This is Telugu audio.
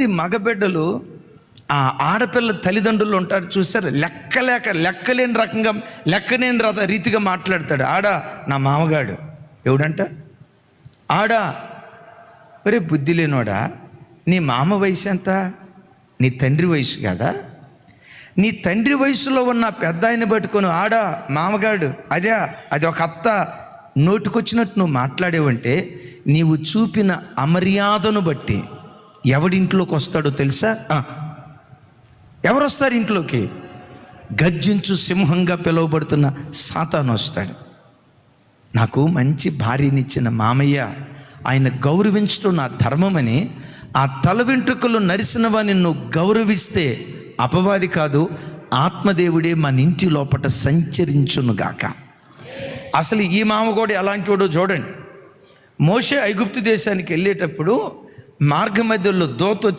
కొంతమంది మగబిడ్డలు ఆ ఆడపిల్ల తల్లిదండ్రులు ఉంటారు చూసారు, లెక్కలేని రీతిగా మాట్లాడతాడు. ఆడా నా మామగాడు ఎవడంట, ఆడా ఒరే బుద్ధి లేనోడా, నీ మామ వయసు ఎంత, నీ తండ్రి వయసు కాదా? నీ తండ్రి వయసులో ఉన్న పెద్ద ఆయన పట్టుకొని ఆడా మామగాడు అది ఒక అత్త నోటికొచ్చినట్టు నువ్వు మాట్లాడేవంటే నీవు చూపిన అమర్యాదను బట్టి ఎవడింట్లోకి వస్తాడో తెలుసా? ఎవరు వస్తారు ఇంట్లోకి? గర్జించు సింహంగా పిలువబడుతున్న సాతాను వస్తాడు. నాకు మంచి భార్యనిచ్చిన మామయ్య, ఆయన గౌరవించడం నా ధర్మమని ఆ తల వెంట్రుకలు నరిసిన వాడిని నువ్వు గౌరవిస్తే అపవాది కాదు, ఆత్మదేవుడే మన ఇంటి లోపట సంచరించునుగాక. అసలు ఈ మామ కూడా ఎలాంటి వాడో చూడండి. మోషే ఐగుప్తు దేశానికి వెళ్ళేటప్పుడు మార్గ మధ్యలో దోత